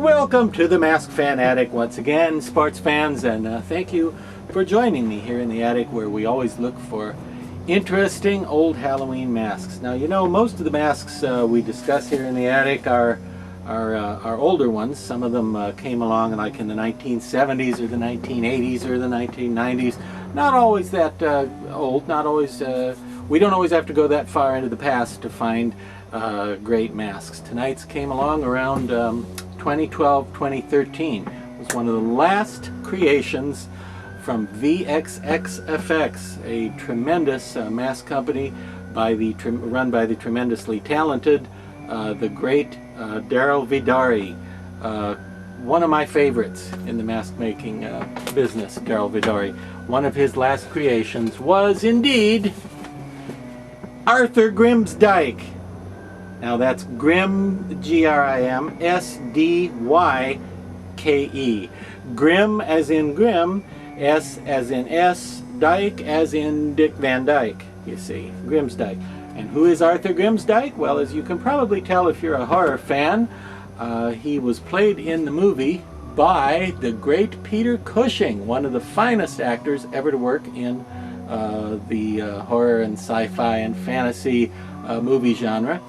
Welcome to the Mask Fan Attic once again, sports fans, and thank you for joining me here in the attic where we always look for interesting old Halloween masks. Now, you know, most of the masks we discuss here in the attic are older ones. Some of them came along like in the 1970s or the 1980s or the 1990s. Not always that old, not always, we don't always have to go that far into the past to find great masks. Tonight's came along around 2012, 2013. It was one of the last creations from VXXFX, a tremendous mask company run by the tremendously talented, the great Daryl Vidari. One of my favorites in the mask making business, Daryl Vidari. One of his last creations was indeed Arthur Grimsdyke. Now that's Grim, G-R-I-M-S-D-Y-K-E. Grim as in Grim, S as in S, Dyke as in Dick Van Dyke, you see, Grimsdyke. And who is Arthur Grimsdyke? Well, as you can probably tell if you're a horror fan, he was played in the movie by the great Peter Cushing, one of the finest actors ever to work in the horror and sci-fi and fantasy movie genre.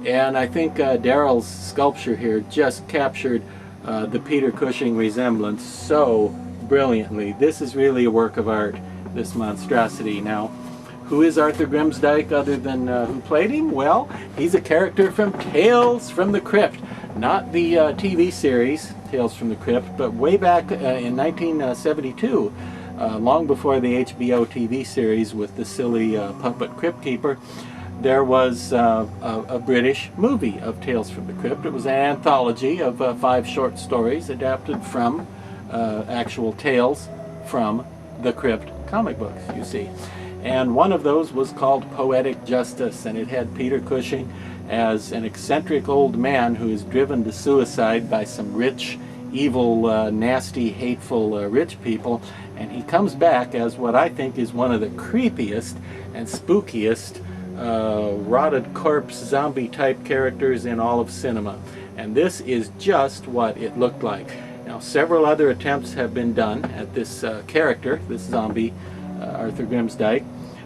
And I think Daryl's sculpture here just captured the Peter Cushing resemblance so brilliantly. This is really a work of art, this monstrosity. Now, who is Arthur Grimsdyke other than who played him? Well, he's a character from Tales from the Crypt. Not the TV series, Tales from the Crypt, but way back in 1972, long before the HBO TV series with the silly puppet Crypt Keeper, there was a British movie of Tales from the Crypt. It was an anthology of 5 short stories adapted from actual tales from the Crypt comic books, you see. And one of those was called Poetic Justice, and it had Peter Cushing as an eccentric old man who is driven to suicide by some rich, evil, nasty, hateful rich people. And he comes back as what I think is one of the creepiest and spookiest rotted corpse zombie type characters in all of cinema. And this is just what it looked like. Now, several other attempts have been done at this character, this zombie Arthur Grimsdyke.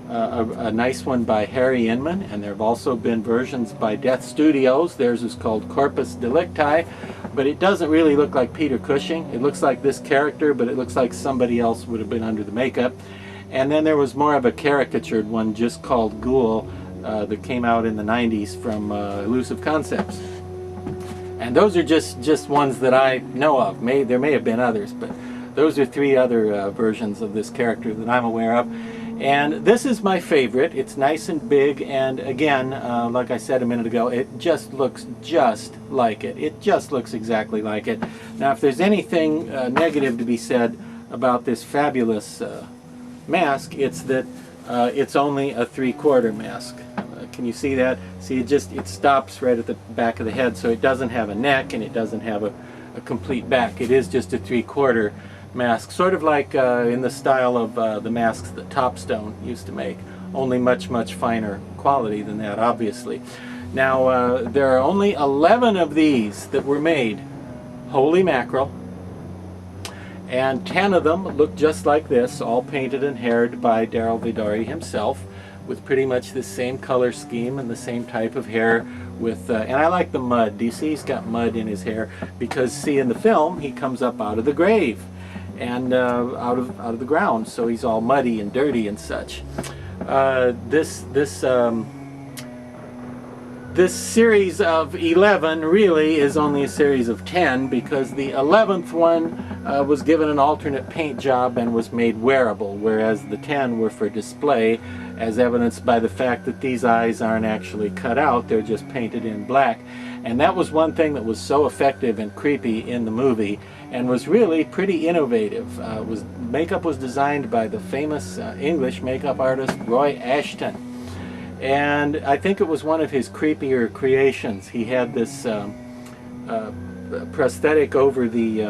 A nice one by Harry Inman, and there have also been versions by Death Studios. Theirs is called Corpus Delicti, but it doesn't really look like Peter Cushing. It looks like this character, but it looks like somebody else would have been under the makeup. And then there was more of a caricatured one just called Ghoul that came out in the 90s from Elusive Concepts. And those are just ones that I know of. There may have been others, but those are 3 other versions of this character that I'm aware of. And this is my favorite. It's nice and big, and again, like I said a minute ago, it just looks just like it. It just looks exactly like it. Now, if there's anything negative to be said about this fabulous mask, it's that it's only a 3/4 mask. Can you see that? See, it stops right at the back of the head, so it doesn't have a neck and it doesn't have a complete back. It is just a 3/4 mask, sort of like in the style of the masks that Topstone used to make, only much, much finer quality than that, obviously. Now, there are only 11 of these that were made. Holy mackerel. And 10 of them look just like this, all painted and haired by Daryl Vidari himself, with pretty much the same color scheme and the same type of hair with, and I like the mud. Do you see he's got mud in his hair? Because, see, in the film, he comes up out of the grave and out of the ground, so he's all muddy and dirty and such. This series of 11 really is only a series of 10, because the 11th one was given an alternate paint job and was made wearable, whereas the 10 were for display, as evidenced by the fact that these eyes aren't actually cut out, they're just painted in black. And that was one thing that was so effective and creepy in the movie, and was really pretty innovative. Makeup was designed by the famous English makeup artist Roy Ashton. And I think it was one of his creepier creations. He had this prosthetic over the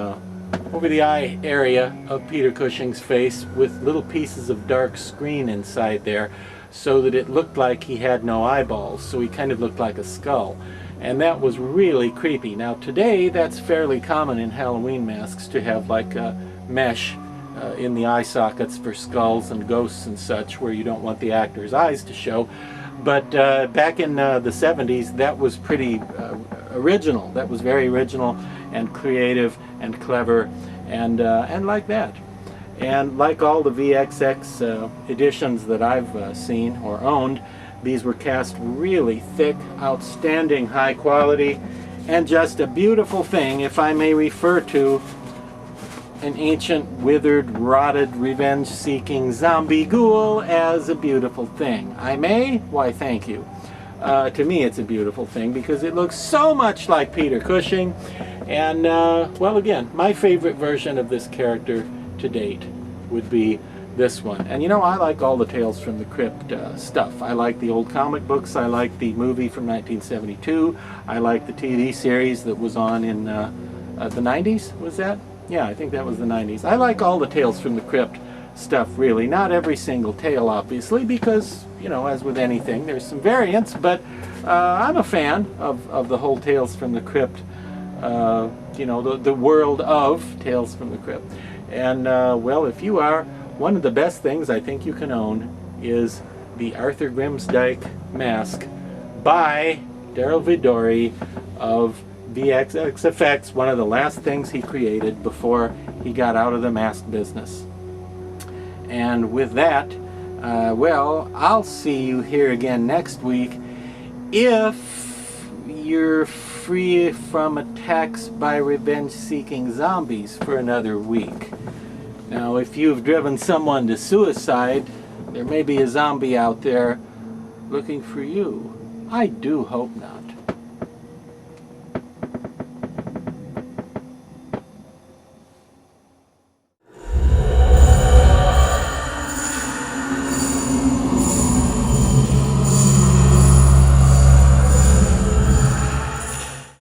eye area of Peter Cushing's face with little pieces of dark screen inside there, so that it looked like he had no eyeballs, so he kind of looked like a skull. And that was really creepy. Now today, that's fairly common in Halloween masks to have like a mesh in the eye sockets for skulls and ghosts and such, where you don't want the actor's eyes to show. But back in the 70s, that was pretty original. That was very original and creative and clever and like that. And like all the VXX editions that I've seen or owned, these were cast really thick, outstanding high quality, and just a beautiful thing, if I may refer to an ancient, withered, rotted, revenge-seeking zombie ghoul as a beautiful thing. I may? Why, thank you. To me, it's a beautiful thing because it looks so much like Peter Cushing. And, well, again, my favorite version of this character to date would be this one. And, you know, I like all the Tales from the Crypt stuff. I like the old comic books. I like the movie from 1972. I like the TV series that was on in the 90s, was that? Yeah, I think that was the 90s. I like all the Tales from the Crypt stuff, really. Not every single tale, obviously, because, you know, as with anything, there's some variants, but I'm a fan of the whole Tales from the Crypt, you know, the world of Tales from the Crypt. And, well, if you are, one of the best things I think you can own is the Arthur Grimsdyke mask by Daryl Vidori of VXX Effects, one of the last things he created before he got out of the mask business. And with that, well, I'll see you here again next week if you're free from attacks by revenge-seeking zombies for another week. Now, if you've driven someone to suicide, there may be a zombie out there looking for you. I do hope not.